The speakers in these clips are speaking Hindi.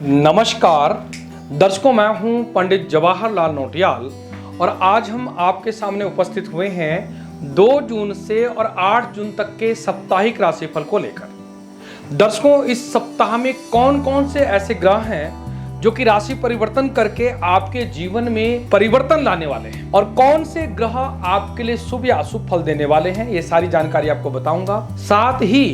नमस्कार दर्शकों, मैं हूं पंडित जवाहरलाल नौटियाल और आज हम आपके सामने उपस्थित हुए हैं 2 जून से और 8 जून तक के साप्ताहिक राशिफल को लेकर। दर्शकों, इस सप्ताह में कौन कौन से ऐसे ग्रह हैं जो कि राशि परिवर्तन करके आपके जीवन में परिवर्तन लाने वाले हैं और कौन से ग्रह आपके लिए शुभ या अशुभ फल देने वाले हैं, ये सारी जानकारी आपको बताऊंगा। साथ ही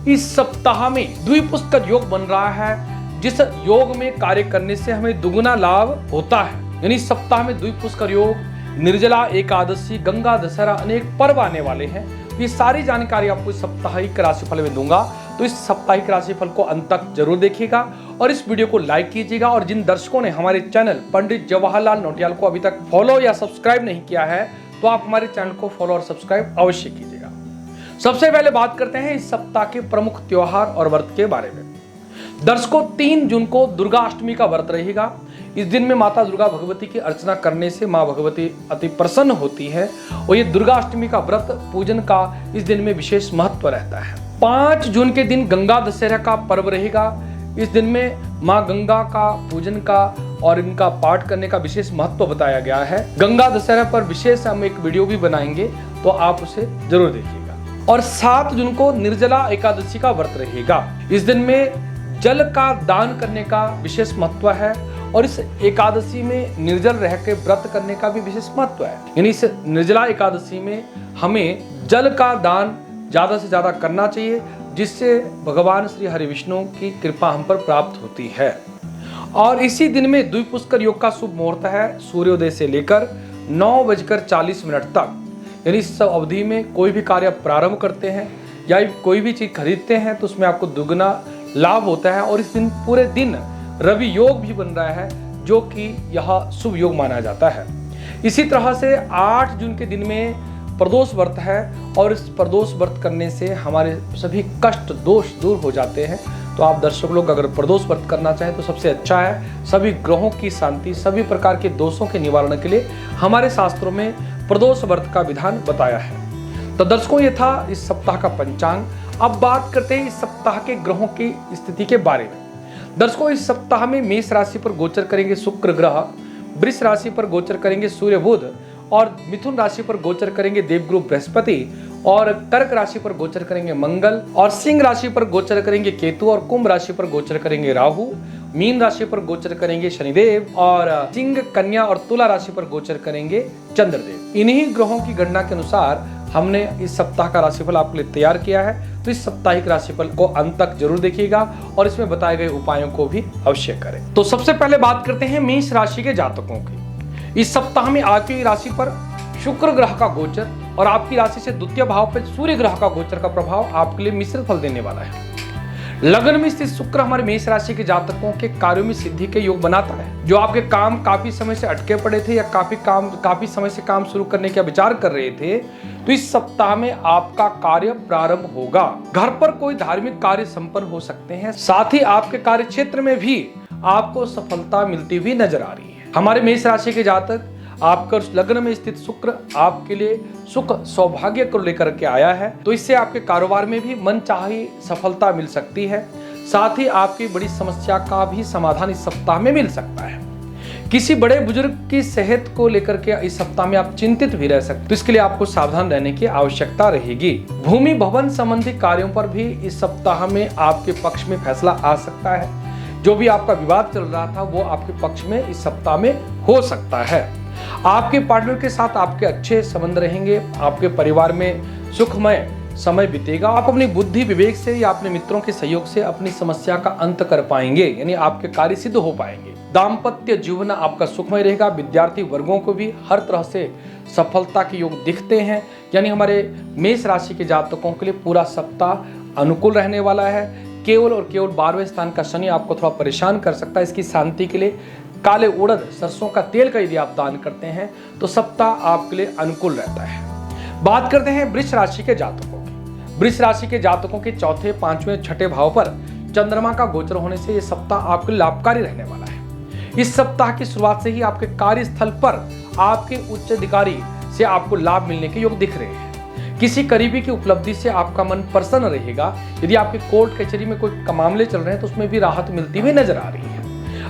इस सप्ताह में द्विपुष्कर योग बन रहा है, जिस योग में कार्य करने से हमें दुगुना लाभ होता है। यानी सप्ताह में द्विपुष्कर योग, निर्जला एकादशी, गंगा दशहरा, अनेक पर्व आने वाले हैं। ये सारी जानकारी आपको इस साप्ताहिक राशिफल में दूंगा, तो इस साप्ताहिक राशिफल को अंत तक जरूर देखिएगा और इस वीडियो को लाइक कीजिएगा। और जिन दर्शकों ने हमारे चैनल पंडित जवाहरलाल नौटियाल को अभी तक फॉलो या सब्सक्राइब नहीं किया है, तो आप हमारे चैनल को फॉलो और सब्सक्राइब अवश्य कीजिएगा। सबसे पहले बात करते हैं इस सप्ताह के प्रमुख त्योहार और व्रत के बारे में। दर्शकों, 3 जून को दुर्गा अष्टमी का व्रत रहेगा। इस दिन में माता दुर्गा भगवती की अर्चना करने से मां भगवती अति प्रसन्न होती है और ये दुर्गा अष्टमी का व्रत पूजन का इस दिन में विशेष महत्व रहता है। 5 जून के दिन गंगा दशहरा का पर्व रहेगा। इस दिन में मां गंगा का पूजन का और इनका पाठ करने का विशेष महत्व बताया गया है। गंगा दशहरा पर विशेष हम एक वीडियो भी बनाएंगे, तो आप उसे जरूर देखिएगा। और 7 जून को निर्जला एकादशी का व्रत रहेगा। इस दिन में जल का दान करने का विशेष महत्व है और इस एकादशी में निर्जल रह के व्रत करने का भी विशेष महत्व है। यानी इस निर्जला एकादशी में हमें जल का दान ज्यादा से ज्यादा करना चाहिए, जिससे भगवान श्री हरि विष्णु की कृपा हम पर प्राप्त होती है। और इसी दिन में द्विपुष्कर योग का शुभ मुहूर्त है, सूर्योदय से लेकर 9:40 तक। यानी इस अवधि में कोई भी कार्य प्रारंभ करते हैं या कोई भी चीज खरीदते हैं तो उसमें आपको दुगना लाभ होता है। और इस दिन पूरे दिन रवि योग भी बन रहा है, जो कि यह शुभ योग माना जाता है। इसी तरह से 8 जून के दिन में प्रदोष व्रत है और इस प्रदोष व्रत करने से हमारे सभी कष्ट दोष दूर हो जाते हैं। तो आप दर्शक लोग अगर प्रदोष व्रत करना चाहें तो सबसे अच्छा है। सभी ग्रहों की शांति, सभी प्रकार के दोषों के निवारण के लिए हमारे शास्त्रों में प्रदोष व्रत का विधान बताया है। तो दर्शकों, ये था इस सप्ताह का पंचांग। अब बात करते हैं इस सप्ताह के ग्रहों की स्थिति के बारे में। दर्शकों, इस सप्ताह में मेष राशि पर गोचर करेंगे शुक्र ग्रह, वृष राशि पर गोचर करेंगे सूर्य बुध और मिथुन राशि पर गोचर करेंगे देवगुरु बृहस्पति और कर्क राशि पर गोचर करेंगे मंगल और सिंह राशि पर गोचर करेंगे केतु और कुंभ राशि पर गोचर करेंगे राहु, मीन राशि पर गोचर करेंगे शनिदेव और सिंह, कन्या और तुला राशि पर गोचर करेंगे चंद्रदेव। इन्हीं ग्रहों की गणना के अनुसार हमने इस सप्ताह का राशिफल आपके लिए तैयार किया है। तो इस साप्ताहिक राशिफल को अंत तक जरूर देखिएगा और इसमें बताए गए उपायों को भी अवश्य करें। तो सबसे पहले बात करते हैं मेष राशि के जातकों की। इस सप्ताह में आपकी राशि पर शुक्र ग्रह का गोचर और आपकी राशि से द्वितीय भाव पर सूर्य ग्रह का गोचर का प्रभाव आपके लिए मिश्रित फल देने वाला है। लग्न में स्थित शुक्र हमारे मेष राशि के जातकों के कार्यों में सिद्धि के योग बनाता है। जो आपके काम काफी समय से अटके पड़े थे या काफी समय से काम शुरू करने का विचार कर रहे थे, तो इस सप्ताह में आपका कार्य प्रारंभ होगा। घर पर कोई धार्मिक कार्य संपन्न हो सकते हैं। साथ ही आपके कार्य क्षेत्र में भी आपको सफलता मिलती हुई नजर आ रही है। हमारे मेष राशि के जातक, आपका लग्न में स्थित शुक्र आपके लिए सुख सौभाग्य को लेकर के आया है, तो इससे आपके कारोबार में भी मनचाही सफलता मिल सकती है। साथ ही आपकी बड़ी समस्या का भी समाधान इस सप्ताह में मिल सकता है। किसी बड़े बुजुर्ग की सेहत को लेकर के इस सप्ताह में आप चिंतित भी रह सकते, तो इसके लिए आपको सावधान रहने की आवश्यकता रहेगी। भूमि भवन संबंधी कार्यों पर भी इस सप्ताह में आपके पक्ष में फैसला आ सकता है। जो भी आपका विवाद चल रहा था वो आपके पक्ष में इस सप्ताह में हो सकता है। आपके पार्टनर के साथ आपके अच्छे संबंध रहेंगे। आपके परिवार में सुखमय समय बीतेगा। आप अपनी बुद्धि विवेक से या अपने मित्रों के सहयोग से अपनी समस्या का अंत कर पाएंगे, यानी आपके कार्य सिद्ध हो पाएंगे। दाम्पत्य जीवन आपका सुखमय रहेगा। विद्यार्थी वर्गों को भी हर तरह से सफलता के योग दिखते हैं। यानी हमारे मेष राशि के जातकों के लिए पूरा सप्ताह अनुकूल रहने वाला है। केवल और केवल 12वें स्थान का शनि आपको थोड़ा परेशान कर सकता है। इसकी शांति के लिए काले उड़द, सरसों का तेल का यदि आप दान करते हैं तो सप्ताह आपके लिए अनुकूल रहता है। बात करते हैं वृष राशि के जातकों की। वृष राशि के जातकों के चौथे, 5वें, 6ठे भाव पर चंद्रमा का गोचर होने से यह सप्ताह आपके लिए लाभकारी रहने वाला है। इस सप्ताह की शुरुआत से ही आपके कार्यस्थल पर आपके उच्च अधिकारी से आपको लाभ मिलने के योग दिख रहे हैं। किसी करीबी की उपलब्धि से आपका मन प्रसन्न रहेगा। यदि आपके कोर्ट कचहरी में कोई मामले चल रहे हैं तो उसमें भी राहत मिलती हुई नजर आ रही है।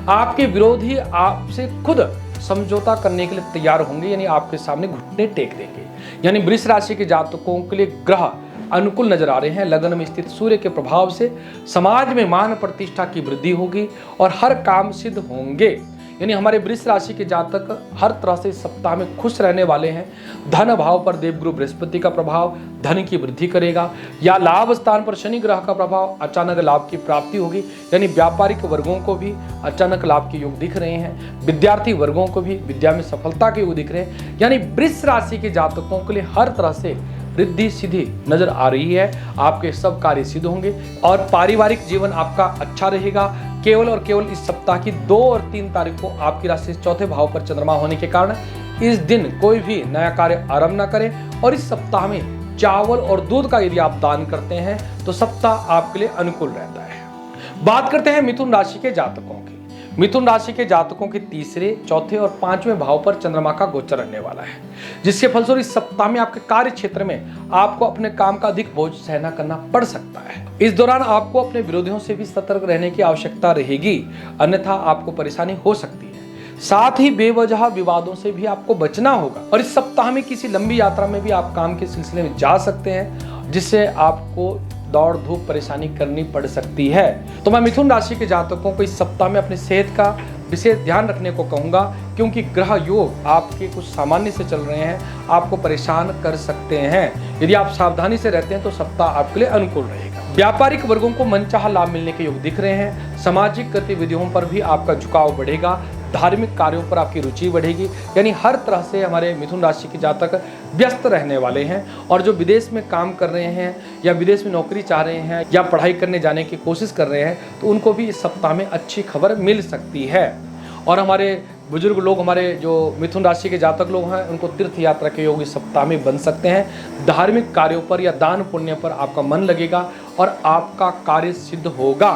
आपके विरोधी आपसे खुद समझौता करने के लिए तैयार होंगे, यानी आपके सामने घुटने टेक देंगे। यानी वृष राशि के जातकों के लिए ग्रह अनुकूल नजर आ रहे हैं। लगन में स्थित सूर्य के प्रभाव से समाज में मान प्रतिष्ठा की वृद्धि होगी और हर काम सिद्ध होंगे। यानी हमारे वृष राशि के जातक हर तरह से इस सप्ताह में खुश रहने वाले हैं। धन भाव पर देवगुरु बृहस्पति का प्रभाव धन की वृद्धि करेगा, या लाभ स्थान पर शनि ग्रह का प्रभाव अचानक लाभ की प्राप्ति होगी। यानी व्यापारिक वर्गों को भी अचानक लाभ के योग दिख रहे हैं, विद्यार्थी वर्गों को भी विद्या में सफलता के योग दिख रहे हैं। यानी वृष राशि के जातकों के लिए हर तरह से रिद्धि सिद्धि नजर आ रही है। आपके सब कार्य सिद्ध होंगे और पारिवारिक जीवन आपका अच्छा रहेगा। केवल और केवल इस सप्ताह की 2 और 3 तारीख को आपकी राशि से चौथे भाव पर चंद्रमा होने के कारण इस दिन कोई भी नया कार्य आरंभ न करें। और इस सप्ताह में चावल और दूध का यदि आप दान करते हैं तो सप्ताह आपके लिए अनुकूल रहता है। बात करते हैं मिथुन राशि के जातकों की। मिथुन राशि के जातकों के तीसरे, चौथे और 5वें भाव पर चंद्रमा का गोचर रहने वाला है, जिसके फलस्वरूप इस सप्ताह में आपके कार्य क्षेत्र में आपको अपने काम का अधिक बोझ सहना करना पड़ सकता है। इस दौरान आपको अपने विरोधियों से भी सतर्क रहने की आवश्यकता रहेगी, अन्यथा आपको परेशानी हो सकती है। साथ ही बेवजह विवादों से भी आपको बचना होगा। और इस सप्ताह में किसी लंबी यात्रा में भी आप काम के सिलसिले में जा सकते हैं, जिससे आपको दौड़ धूप परेशानी करनी पड़ सकती है। तो मैं मिथुन राशि के जातकों को इस सप्ताह में अपनी सेहत का विशेष ध्यान रखने को कहूंगा, क्योंकि ग्रह योग आपके कुछ सामान्य से चल रहे हैं, आपको परेशान कर सकते हैं। यदि आप सावधानी से रहते हैं तो सप्ताह आपके लिए अनुकूल रहेगा। व्यापारिक वर्गों को मनचाहा लाभ मिलने के योग दिख रहे हैं। सामाजिक गतिविधियों पर भी आपका झुकाव बढ़ेगा, धार्मिक कार्यों पर आपकी रुचि बढ़ेगी। यानी हर तरह से हमारे मिथुन राशि के जातक व्यस्त रहने वाले हैं। और जो विदेश में काम कर रहे हैं या विदेश में नौकरी चाह रहे हैं या पढ़ाई करने जाने की कोशिश कर रहे हैं, तो उनको भी इस सप्ताह में अच्छी खबर मिल सकती है। और हमारे बुजुर्ग लोग, हमारे जो मिथुन राशि के जातक लोग हैं, उनको तीर्थ यात्रा के योग इस सप्ताह में बन सकते हैं। धार्मिक कार्यों पर या दान पुण्य पर आपका मन लगेगा और आपका कार्य सिद्ध होगा।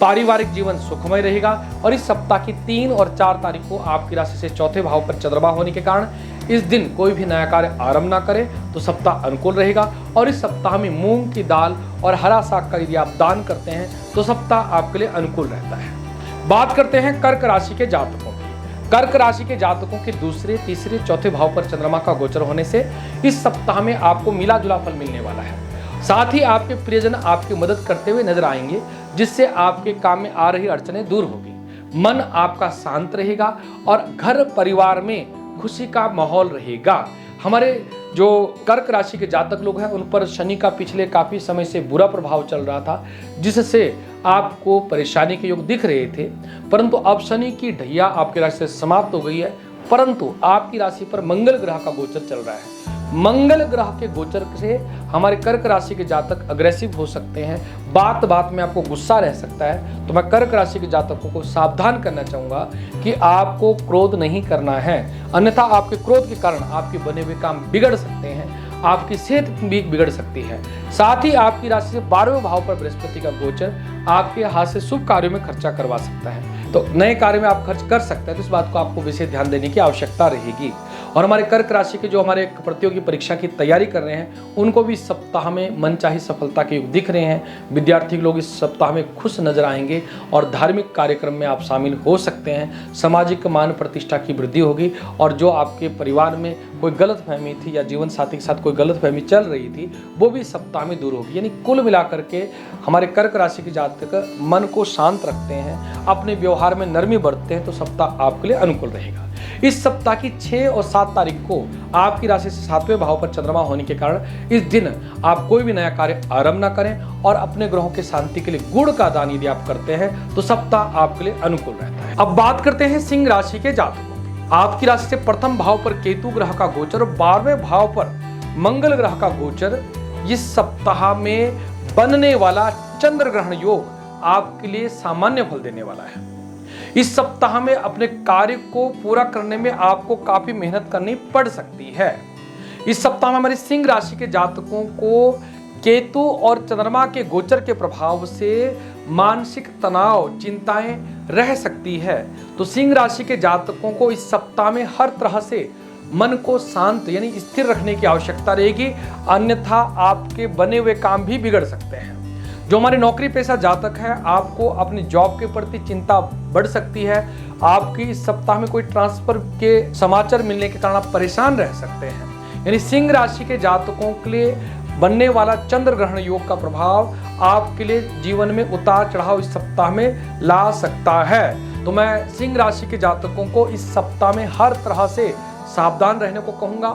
पारिवारिक जीवन सुखमय रहेगा। और इस सप्ताह की 3 और 4 तारीख को आपकी राशि से चौथे भाव पर चंद्रमा होने के कारण इस दिन कोई भी नया कार्य आरंभ ना करें तो सप्ताह अनुकूल रहेगा। और इस सप्ताह में मूंग की दाल और हरा साग का यदि आप दान करते हैं तो सप्ताह आपके लिए अनुकूल रहता है। बात करते हैं कर्क राशि के जातकों की। कर्क राशि के जातकों के दूसरे, तीसरे, चौथे भाव पर चंद्रमा का गोचर होने से इस सप्ताह में आपको मिला जुला फल मिलने वाला है। साथ ही आपके प्रियजन आपकी मदद करते हुए नजर आएंगे, जिससे आपके काम में आ रही अड़चनें दूर होगी। मन आपका शांत रहेगा और घर परिवार में खुशी का माहौल रहेगा। हमारे जो कर्क राशि के जातक लोग हैं, उन पर शनि का पिछले काफी समय से बुरा प्रभाव चल रहा था, जिससे आपको परेशानी के योग दिख रहे थे। परंतु अब शनि की ढैया आपकी राशि से समाप्त हो गई है, परंतु आपकी राशि पर मंगल ग्रह का गोचर चल रहा है। मंगल ग्रह के गोचर से हमारे कर्क राशि के जातक अग्रेसिव हो सकते हैं, बात बात में आपको गुस्सा रह सकता है। तो मैं कर्क राशि के जातकों को सावधान करना चाहूंगा कि आपको क्रोध नहीं करना है, अन्यथा आपके क्रोध के कारण आपके बने हुए काम बिगड़ सकते हैं, आपकी सेहत भी बिगड़ सकती है। साथ ही आपकी राशि से 12वें भाव पर बृहस्पति का गोचर आपके हाथ से शुभ कार्यों में खर्चा करवा सकता है। तो नए कार्य में आप खर्च कर सकते हैं, तो इस बात को आपको विशेष ध्यान देने की आवश्यकता रहेगी। और हमारे कर्क राशि के जो हमारे प्रतियोगी परीक्षा की तैयारी कर रहे हैं, उनको भी इस सप्ताह में मनचाही सफलता के योग दिख रहे हैं। विद्यार्थी लोग इस सप्ताह में खुश नजर आएंगे और धार्मिक कार्यक्रम में आप शामिल हो सकते हैं। सामाजिक मान प्रतिष्ठा की वृद्धि होगी और जो आपके परिवार में कोई गलतफहमी थी या जीवन साथी के साथ कोई गलतफहमी चल रही थी, वो भी सप्ताह में दूर होगी। यानी कुल मिलाकर के हमारे कर्क राशि के जातक मन को शांत रखते हैं, अपने व्यवहार में नरमी बरतते हैं, तो सप्ताह आपके लिए अनुकूल रहेगा। इस सप्ताह की 6 और 7 तारीख को आपकी राशि से 7वें भाव पर चंद्रमा होने के कारण इस दिन आप कोई भी नया कार्य आरंभ ना करें और अपने ग्रहों की शांति के लिए गुड़ का दान यदि आप करते हैं तो सप्ताह आपके लिए अनुकूल रहता है। अब बात करते हैं सिंह राशि के जातकों की। आपकी राशि से प्रथम भाव पर केतु ग्रह का गोचर और 12वें भाव पर मंगल ग्रह का गोचर, इस सप्ताह में बनने वाला चंद्र ग्रहण योग आपके लिए सामान्य फल देने वाला है। इस सप्ताह में अपने कार्य को पूरा करने में आपको काफी मेहनत करनी पड़ सकती है। इस सप्ताह में हमारी सिंह राशि के जातकों को केतु और चंद्रमा के गोचर के प्रभाव से मानसिक तनाव, चिंताएं रह सकती है। तो सिंह राशि के जातकों को इस सप्ताह में हर तरह से मन को शांत यानी स्थिर रखने की आवश्यकता रहेगी, अन्यथा आपके बने हुए काम भी बिगड़ सकते हैं। जो हमारे नौकरी पेशा जातक है, आपको अपनी जॉब के प्रति चिंता बढ़ सकती है। आपकी इस सप्ताह में कोई ट्रांसफर के समाचार मिलने के कारण आप परेशान रह सकते हैं। यानी सिंह राशि के जातकों के लिए बनने वाला चंद्र ग्रहण योग का प्रभाव आपके लिए जीवन में उतार चढ़ाव इस सप्ताह में ला सकता है। तो मैं सिंह राशि के जातकों को इस सप्ताह में हर तरह से सावधान रहने को कहूंगा।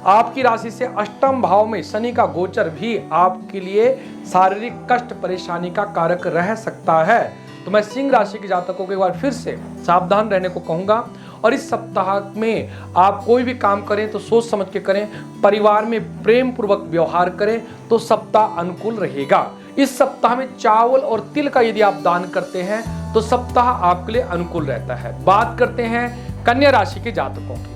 आपकी राशि से अष्टम भाव में शनि का गोचर भी आपके लिए शारीरिक कष्ट परेशानी का कारक रह सकता है। तो मैं सिंह राशि के जातकों को एक बार फिर से सावधान रहने को कहूंगा। और इस सप्ताह में आप कोई भी काम करें तो सोच समझ के करें, परिवार में प्रेम पूर्वक व्यवहार करें तो सप्ताह अनुकूल रहेगा। इस सप्ताह में चावल और तिल का यदि आप दान करते हैं तो सप्ताह आपके लिए अनुकूल रहता है। बात करते हैं कन्या राशि के जातकों की।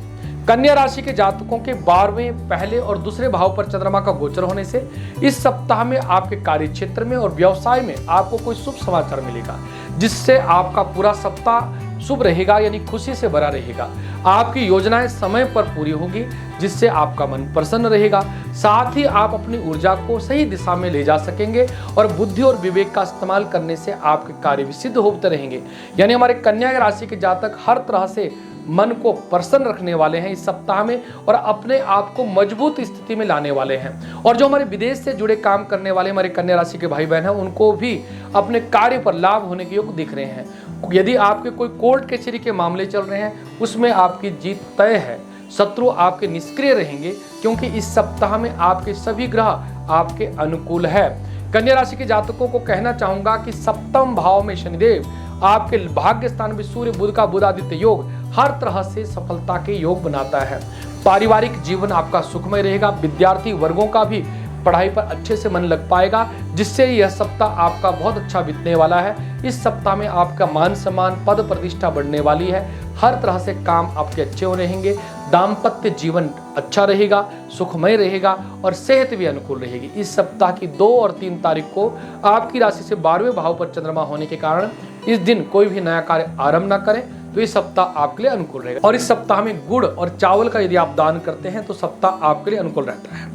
कन्या राशि के जातकों के 12वें पहले और दूसरे भाव पर चंद्रमा का गोचर होने से इस सप्ताह में आपके कार्य क्षेत्र में और व्यवसाय में आपको कोई शुभ समाचार मिलेगा, जिससे आपका पूरा सप्ताह शुभ रहेगा, यानी खुशी से भरा रहेगा। आपकी योजनाएं समय पर पूरी होगी, जिससे आपका मन प्रसन्न रहेगा। साथ ही आप अपनी ऊर्जा को सही दिशा में ले जा सकेंगे और बुद्धि और विवेक का इस्तेमाल करने से आपके कार्य भी सिद्ध होते रहेंगे। यानी हमारे कन्या राशि के जातक हर तरह से मन को प्रसन्न रखने वाले हैं इस सप्ताह में और अपने आप को मजबूत स्थिति में लाने वाले हैं। और जो हमारे विदेश से जुड़े काम करने वाले हमारे कन्या राशि के भाई बहन हैं, उनको भी अपने कार्य पर लाभ होने के योग दिख रहे हैं। यदि आपके कोई कोर्ट कचहरी के मामले चल रहे हैं, उसमें आपकी जीत तय है। शत्रु आपके निष्क्रिय रहेंगे, क्योंकि इस सप्ताह में आपके सभी ग्रह आपके अनुकूल है। कन्या राशि के जातकों को कहना चाहूंगा कि सप्तम भाव में शनिदेव आपके भाग्य स्थान में सूर्य बुध का बुधादित्य योग हर तरह से सफलता के योग बनाता है। पारिवारिक जीवन आपका सुखमय रहेगा। विद्यार्थी वर्गों का भी पढ़ाई पर अच्छे से मन लग पाएगा, जिससे यह सप्ताह आपका बहुत अच्छा बीतने वाला है। इस सप्ताह में आपका मान सम्मान पद प्रतिष्ठा बढ़ने वाली है। हर तरह से काम आपके अच्छे हो रहेंगे। दाम्पत्य जीवन अच्छा रहेगा, सुखमय रहेगा और सेहत भी अनुकूल रहेगी। इस सप्ताह की 2 और 3 तारीख को आपकी राशि से 12वें भाव पर चंद्रमा होने के कारण इस दिन कोई भी नया कार्य आरंभ न करें, तो इस सप्ताह आपके लिए अनुकूल रहेगा। और इस सप्ताह में गुड़ और चावल का यदि आप दान करते हैं तो सप्ताह आपके लिए अनुकूल रहता है।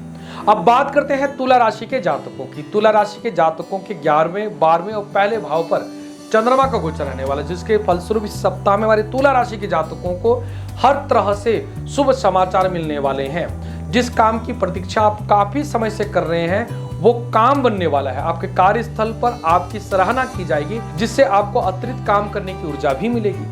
अब बात करते हैं तुला राशि के जातकों की। तुला राशि के जातकों के 11वें, 12वें और पहले भाव पर चंद्रमा का गोचर रहने वाला है, जिसके फलस्वरूप इस सप्ताह में हमारे तुला राशि के जातकों को हर तरह से शुभ समाचार मिलने वाले हैं। जिस काम की प्रतीक्षा आप काफी समय से कर रहे हैं, वो काम बनने वाला है। आपके कार्यस्थल पर आपकी सराहना की जाएगी, जिससे आपको अतिरिक्त काम करने की ऊर्जा भी मिलेगी।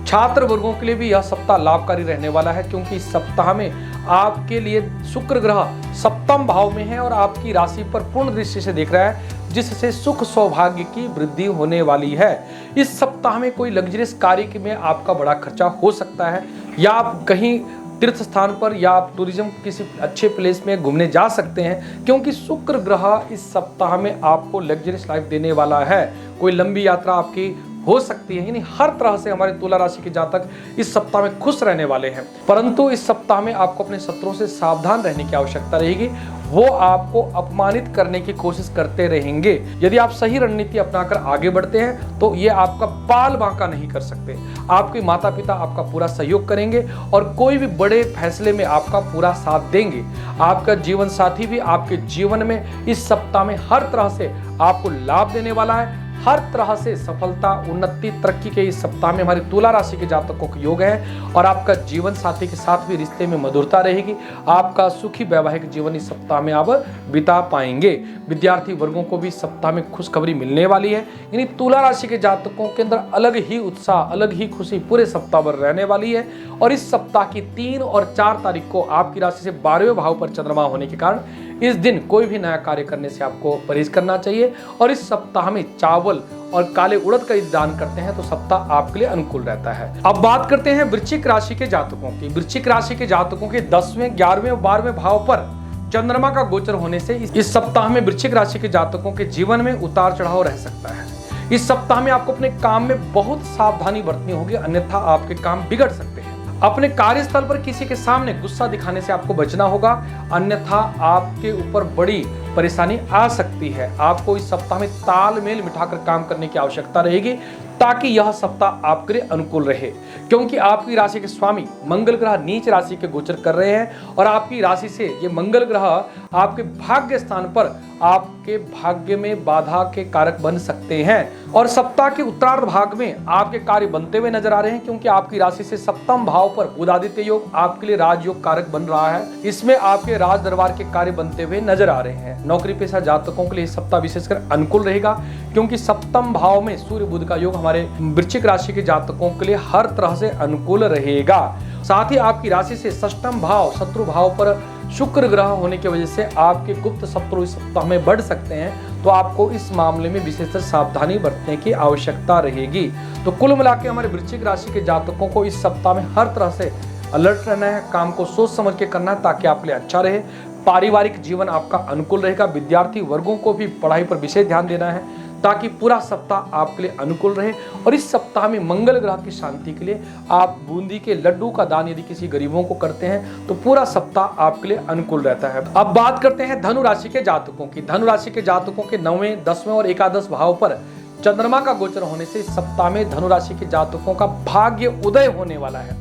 छात्र वर्गों के लिए भी यह सप्ताह लाभकारी रहने वाला है, क्योंकि इस सप्ताह में आपके लिए शुक्र ग्रह सप्तम भाव में है और आपकी राशि पर पूर्ण दृष्टि से देख रहा है, जिससे सुख सौभाग्य की वृद्धि होने वाली है। इस सप्ताह में कोई लग्जरियस कार्य में आपका बड़ा खर्चा हो सकता है, या आप कहीं तीर्थ स्थान पर या आप टूरिज्म किसी अच्छे प्लेस में घूमने जा सकते हैं, क्योंकि शुक्र ग्रह इस सप्ताह में आपको लग्जरियस लाइफ देने वाला है। कोई लंबी यात्रा आपकी हो सकती है। यानी हर तरह से हमारे तुला राशि के जातक इस सप्ताह में खुश रहने वाले हैं। परंतु इस सप्ताह में आपको अपने शत्रुओं से सावधान रहने की आवश्यकता रहेगी। वो आपको अपमानित करने की कोशिश करते रहेंगे। यदि आप सही रणनीति अपनाकर आगे बढ़ते हैं तो ये आपका बाल बांका नहीं कर सकते। आपके माता पिता आपका पूरा सहयोग करेंगे और कोई भी बड़े फैसले में आपका पूरा साथ देंगे। आपका जीवन साथी भी आपके जीवन में इस सप्ताह में हर तरह से आपको लाभ देने वाला है। हर तरह से सफलता, उन्नति, तरक्की के इस सप्ताह में हमारे तुला राशि के जातकों के योग है और आपका जीवन साथी के साथ भी रिश्ते में मधुरता रहेगी। आपका सुखी वैवाहिक जीवन इस सप्ताह में आप बिता पाएंगे। विद्यार्थी वर्गों को भी इस सप्ताह में खुशखबरी मिलने वाली है। यानी तुला राशि के जातकों के अंदर अलग ही उत्साह, अलग ही खुशी पूरे सप्ताह भर रहने वाली है। और इस सप्ताह की 3 और 4 तारीख को आपकी राशि से 12वें भाव पर चंद्रमा होने के कारण इस दिन कोई भी नया कार्य करने से आपको परहेज करना चाहिए। और इस सप्ताह में चावल और काले उड़द का दान करते हैं तो सप्ताह आपके लिए अनुकूल रहता है। अब बात करते हैं वृश्चिक राशि के जातकों की। वृश्चिक राशि के जातकों के 10वें, 11वें और 12वें भाव पर चंद्रमा का गोचर होने से इस सप्ताह में वृश्चिक राशि के जातकों के जीवन में उतार चढ़ाव रह सकता है। इस सप्ताह में आपको अपने काम में बहुत सावधानी बरतनी होगी, अन्यथा आपके काम बिगड़ सकते हैं। अपने कार्यस्थल पर किसी के सामने गुस्सा दिखाने से आपको बचना होगा, अन्यथा आपके ऊपर बड़ी परेशानी आ सकती है। आपको इस सप्ताह में तालमेल बिठाकर काम करने की आवश्यकता रहेगी ताकि यह सप्ताह आपके लिए अनुकूल रहे, क्योंकि आपकी राशि के स्वामी मंगल ग्रह नीच राशि के गोचर कर रहे हैं और आपकी राशि से ये मंगल ग्रह आपके भाग्य स्थान पर आपके भाग्य में बाधा के कारक बन सकते हैं। और सप्ताह के उत्तरार्ध भाग में आपके कार्य बनते हुए नजर आ रहे हैं, क्योंकि आपकी राशि से सप्तम भाव पर बुधादित्य योग आपके लिए राजयोग कारक बन रहा है। इसमें आपके राज दरबार के कार्य बनते हुए नजर आ रहे हैं। नौकरी पेशा जातकों के लिए सप्ताह विशेषकर अनुकूल रहेगा, क्योंकि सप्तम भाव में सूर्य बुध का योग हमारे वृश्चिक राशि के जातकों के लिए हर तरह से अनुकूल रहेगा। साथ ही आपकी राशि से षष्ठम भाव शत्रु भाव पर शुक्र ग्रह होने की वजह से आपके गुप्त शत्रु इस सप्ताह में बढ़ सकते हैं, तो आपको इस मामले में विशेष सावधानी बरतने की आवश्यकता रहेगी। तो कुल मिलाकर हमारे वृश्चिक राशि के जातकों को इस सप्ताह में हर तरह से अलर्ट रहना है, काम को सोच समझ के करना है ताकि आपके लिए अच्छा रहे। पारिवारिक जीवन आपका अनुकूल रहेगा। विद्यार्थी वर्गों को भी पढ़ाई पर विशेष ध्यान देना है ताकि पूरा सप्ताह आपके लिए अनुकूल रहे। और इस सप्ताह में मंगल ग्रह की शांति के लिए आप बूंदी के लड्डू का दान यदि किसी गरीबों को करते हैं तो पूरा सप्ताह आपके लिए अनुकूल रहता है। अब बात करते हैं धनु राशि के जातकों की। धनु राशि के जातकों के 9वें, 10वें और एकादश भाव पर चंद्रमा का गोचर होने से इस सप्ताह में धनु राशि के जातकों का भाग्य उदय होने वाला है।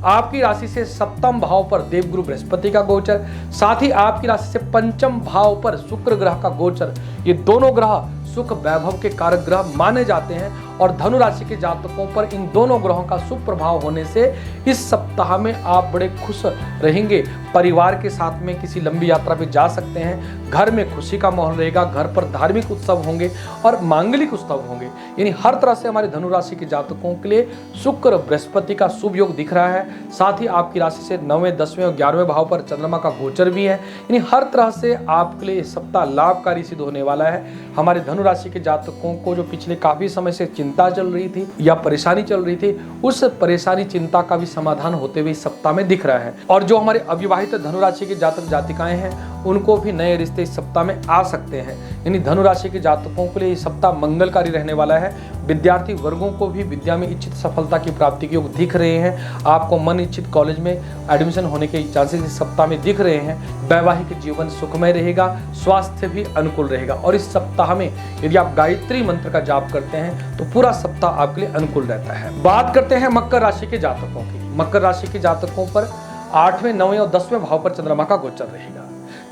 आपकी राशि से सप्तम भाव पर देवगुरु बृहस्पति का गोचर, साथ ही आपकी राशि से पंचम भाव पर शुक्र ग्रह का गोचर, ये दोनों ग्रह सुख वैभव के कारक ग्रह माने जाते हैं। और धनु राशि के जातकों पर इन दोनों ग्रहों का शुभ प्रभाव होने से इस सप्ताह में आप बड़े खुश रहेंगे। परिवार के साथ में किसी लंबी यात्रा पे जा सकते हैं। घर में खुशी का माहौल रहेगा। घर पर धार्मिक उत्सव होंगे और मांगलिक उत्सव होंगे। यानी हर तरह से हमारे धनु राशि के जातकों के लिए शुक्र बृहस्पति का शुभ योग दिख रहा है। साथ ही आपकी राशि से 9वें, 10वें और 11वें भाव पर चंद्रमा का गोचर भी है। यानी हर तरह से आपके लिए सप्ताह लाभकारी सिद्ध होने वाला है। हमारे धनु राशि के जातकों को जो पिछले काफी समय से चिंता चल रही थी या परेशानी चल रही थी, उस परेशानी चिंता का भी समाधान होते हुए इस सप्ताह में दिख रहा है। और जो हमारे अविवाहित धनु राशि के जातक जातिकाएं हैं उनको भी नए रिश्ते इस सप्ताह में आ सकते हैं। यानी धनु राशि के जातकों के लिए इस सप्ताह मंगलकारी रहने वाला है। विद्यार्थी वर्गों को भी विद्या में इच्छित सफलता की प्राप्ति के योग दिख रहे हैं। आपको मन इच्छित कॉलेज में एडमिशन होने के चांसेस इस सप्ताह में दिख रहे हैं। वैवाहिक जीवन सुखमय रहेगा। स्वास्थ्य भी अनुकूल रहेगा। और इस सप्ताह में यदि आप गायत्री मंत्र का जाप करते हैं तो पूरा सप्ताह आपके लिए अनुकूल रहता है। बात करते हैं मकर राशि के जातकों की। मकर राशि के जातकों पर 8वें, 9वें और 10वें भाव पर चंद्रमा का गोचर रहेगा,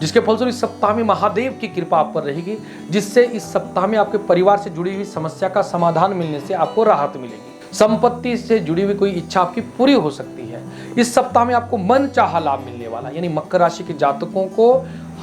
जिसके फलस्वरूप इस सप्ताह में महादेव की कृपा आप पर रहेगी, जिससे इस सप्ताह में आपके परिवार से जुड़ी हुई समस्या का समाधान मिलने से आपको राहत मिलेगी। संपत्ति से जुड़ी हुई कोई इच्छा आपकी पूरी हो सकती है। इस सप्ताह में आपको मन चाहा लाभ मिलने वाला। यानी मकर राशि के जातकों को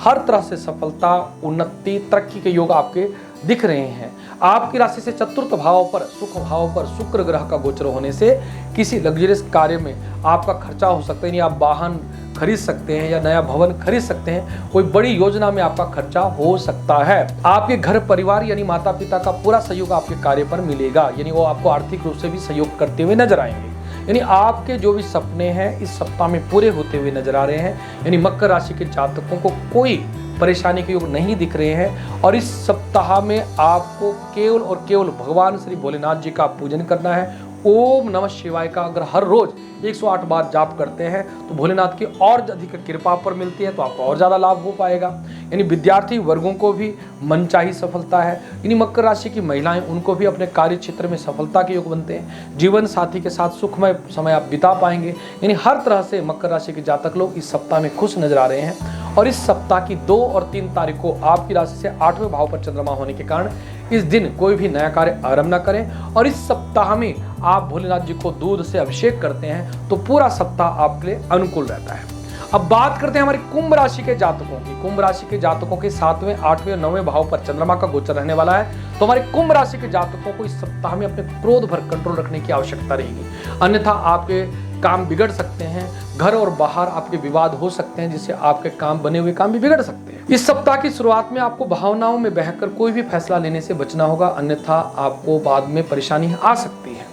हर तरह से सफलता, उन्नति, तरक्की के योग आपके दिख रहे हैं। आपकी राशि से चतुर्थ भाव पर, सुख भाव पर शुक्र ग्रह का गोचर होने से किसी लग्जरियस कार्य में आपका खर्चा हो सकता है। यानी आप वाहन खरीद सकते हैं या नया भवन खरीद सकते हैं। कोई बड़ी योजना में आपका खर्चा हो सकता है। आपके घर परिवार यानी माता पिता का पूरा सहयोग आपके कार्य पर मिलेगा। यानी वो आपको आर्थिक रूप से भी सहयोग करते हुए नजर आएंगे। यानी आपके जो भी सपने हैं इस सप्ताह में पूरे होते हुए नजर आ रहे हैं। यानी मकर राशि के जातकों को कोई परेशानी के योग नहीं दिख रहे हैं। और इस सप्ताह में आपको केवल और केवल भगवान श्री भोलेनाथ जी का पूजन करना है। ओम नमः शिवाय का अगर हर रोज 108 बार जाप करते हैं तो भोलेनाथ की और अधिक कृपा पर मिलती है, तो आपको और ज्यादा लाभ हो पाएगा। यानी विद्यार्थी वर्गों को भी मनचाही सफलता है। यानी मकर राशि की महिलाएं, उनको भी अपने कार्य क्षेत्र में सफलता के योग बनते हैं। जीवन साथी के साथ सुखमय समय आप बिता पाएंगे। यानी हर तरह से मकर राशि के जातक लोग इस सप्ताह में खुश नजर आ रहे हैं। और इस सप्ताह की 2 और 3 तारीख को आपकी राशि से 8वें भाव पर चंद्रमा होने के कारण इस दिन कोई भी नया कार्य आरंभ न करें। और इस सप्ताह में आप भोलेनाथ जी को दूध से अभिषेक करते हैं तो पूरा सप्ताह आपके लिए अनुकूल रहता है। अब बात करते हैं हमारी कुंभ राशि के जातकों की। कुंभ राशि के जातकों के 7वें, 8वें और 9वें भाव पर चंद्रमा का गोचर रहने वाला है। तो हमारे कुंभ राशि के जातकों को इस सप्ताह में अपने क्रोध पर कंट्रोल रखने की आवश्यकता रहेगी, अन्यथा आपके काम बिगड़ सकते हैं। घर और बाहर आपके विवाद हो सकते हैं, जिससे आपके काम, बने हुए काम भी बिगड़ सकते हैं। इस सप्ताह की शुरुआत में आपको भावनाओं में बहकर कोई भी फैसला लेने से बचना होगा, अन्यथा आपको बाद में परेशानी आ सकती है।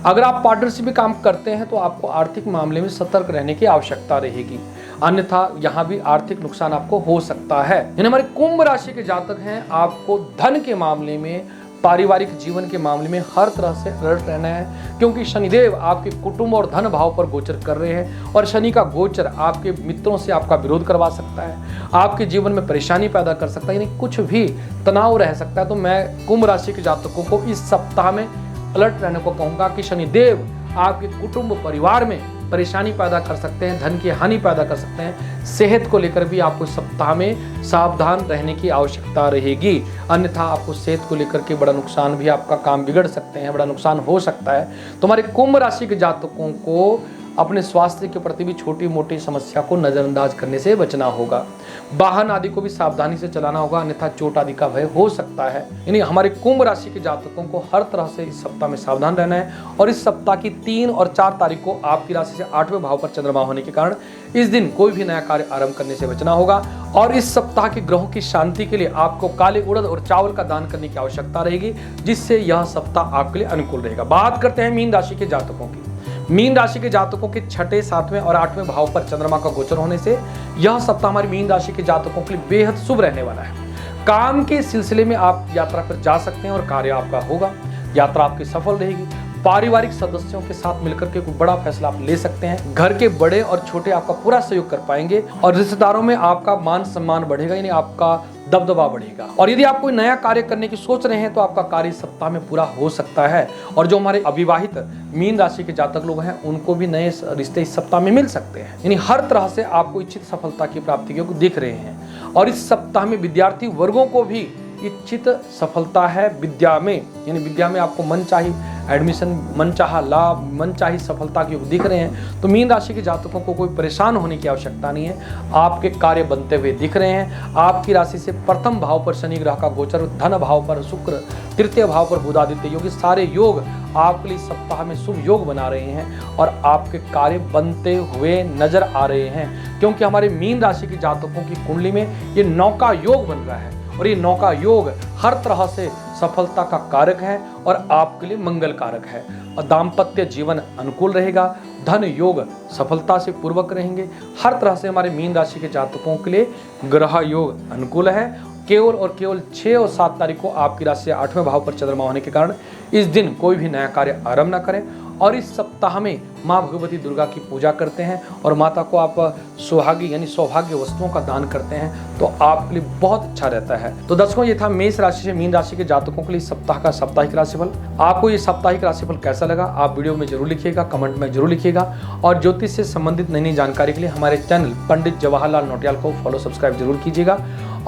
अगर आप पार्टनरशिप में काम करते हैं तो आपको आर्थिक मामले में सतर्क रहने की आवश्यकता रहेगी, अन्यथा यहाँ भी आर्थिक नुकसान आपको हो सकता है। यानी हमारे कुंभ राशि के जातक हैं, आपको धन के मामले में पारिवारिक जीवन के मामले में हर तरह से अलर्ट रहना है, क्योंकि शनिदेव आपके कुटुंब और धन भाव पर गोचर कर रहे हैं और शनि का गोचर आपके मित्रों से आपका विरोध करवा सकता है, आपके जीवन में परेशानी पैदा कर सकता है, यानी कुछ भी तनाव रह सकता है। तो मैं कुंभ राशि के जातकों को इस सप्ताह में अलर्ट रहने को कहूँगा कि शनिदेव आपके कुटुंब परिवार में परेशानी पैदा कर सकते हैं, धन की हानि पैदा कर सकते हैं। सेहत को लेकर भी आपको सप्ताह में सावधान रहने की आवश्यकता रहेगी, अन्यथा आपको सेहत को लेकर के बड़ा नुकसान भी, आपका काम बिगड़ सकते हैं, बड़ा नुकसान हो सकता है। तो हमारे कुंभ राशि के जातकों को अपने स्वास्थ्य के प्रति भी छोटी मोटी समस्या को नजरअंदाज करने से बचना होगा। वाहन आदि को भी सावधानी से चलाना होगा, अन्यथा चोट आदि का भय हो सकता है। यानी हमारे कुंभ राशि के जातकों को हर तरह से इस सप्ताह में सावधान रहना है। और इस सप्ताह की 3 और 4 तारीख को आपकी राशि से 8वें भाव पर चंद्रमा होने के कारण इस दिन कोई भी नया कार्य आरंभ करने से बचना होगा। और इस सप्ताह के ग्रहों की शांति के लिए आपको काले उड़द और चावल का दान करने की आवश्यकता रहेगी, जिससे यह सप्ताह आपके लिए अनुकूल रहेगा। बात करते हैं मीन राशि के जातकों की। मीन राशि के जातकों के 6ठे, 7वें और 8वें भाव पर चंद्रमा का गोचर होने से यह सप्ताह हमारी मीन राशि के जातकों के लिए बेहद शुभ रहने वाला है। काम के सिलसिले में आप यात्रा पर जा सकते हैं और कार्य आपका होगा, यात्रा आपकी सफल रहेगी। पारिवारिक सदस्यों के साथ मिलकर के कोई बड़ा फैसला आप ले सकते हैं। घर के बड़े और छोटे आपका पूरा सहयोग कर पाएंगे और रिश्तेदारों में आपका मान सम्मान बढ़ेगा, यानी आपका दबदबा बढ़ेगा। और यदि आप कोई नया कार्य करने की सोच रहे हैं तो आपका कार्य सप्ताह में पूरा हो सकता है। और जो हमारे अविवाहित मीन राशि के जातक लोग हैं उनको भी नए रिश्ते इस सप्ताह में मिल सकते हैं, यानी हर तरह से आपको इच्छित सफलता की प्राप्ति को दिख रहे हैं। और इस सप्ताह में विद्यार्थी वर्गों को भी इच्छित सफलता है विद्या में, यानी विद्या में आपको मनचाही एडमिशन, मनचाहा लाभ, मनचाही सफलता के योग दिख रहे हैं। तो मीन राशि के जातकों को कोई परेशान होने की आवश्यकता नहीं है, आपके कार्य बनते हुए दिख रहे हैं। आपकी राशि से प्रथम भाव पर शनि ग्रह का गोचर, धन भाव पर शुक्र, तृतीय भाव पर बुध आदित्य योग, सारे योग आपके लिए सप्ताह में शुभ योग बना रहे हैं और आपके कार्य बनते हुए नजर आ रहे हैं। क्योंकि हमारे मीन राशि के जातकों की कुंडली में ये नौका योग बन रहा है और ये नौका योग हर तरह से सफलता का कारक है और आपके लिए मंगल कारक है। और दाम्पत्य जीवन अनुकूल रहेगा, धन योग सफलता से पूर्वक रहेंगे। हर तरह से हमारे मीन राशि के जातकों के लिए ग्रह योग अनुकूल है। केवल और केवल 6 और 7 तारीख को आपकी राशि से 8वें भाव पर चंद्रमा होने के कारण इस दिन कोई भी नया कार्य आरंभ न करें। और इस सप्ताह में माँ भगवती दुर्गा की पूजा करते हैं और माता को आप सुहागी यानी सौभाग्य वस्तुओं का दान करते हैं तो आपके लिए बहुत अच्छा रहता है। तो दर्शकों, ये था मेष राशि से मीन राशि के जातकों के लिए सप्ताह का साप्ताहिक राशिफल। आपको ये साप्ताहिक राशिफल कैसा लगा आप वीडियो में जरूर लिखिएगा, कमेंट में जरूर लिखिएगा। और ज्योतिष से संबंधित नई नई जानकारी के लिए हमारे चैनल पंडित जवाहरलाल नौटियाल को फॉलो सब्सक्राइब जरूर कीजिएगा।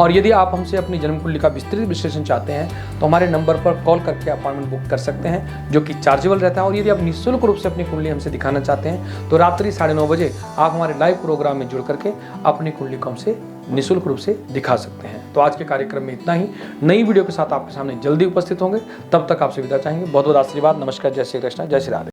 और यदि आप हमसे अपनी जन्म कुंडली का विस्तृत विश्लेषण चाहते हैं तो हमारे नंबर पर कॉल करके अपॉइंटमेंट बुक कर सकते हैं, जो कि चार्जेबल रहता है। और यदि आप निःशुल्क रूप से अपनी कुंडली हमसे दिखाना चाहते हैं तो रात्रि 9:30 बजे आप हमारे लाइव प्रोग्राम में जुड़ करके अपनी कुंडली को हमसे निःशुल्क रूप से दिखा सकते हैं। तो आज के कार्यक्रम में इतना ही। नई वीडियो के साथ आपके सामने जल्दी उपस्थित होंगे, तब तक आपसे विदा चाहेंगे। बहुत बहुत आशीर्वाद। नमस्कार, जय श्री कृष्ण, जय श्री राधे।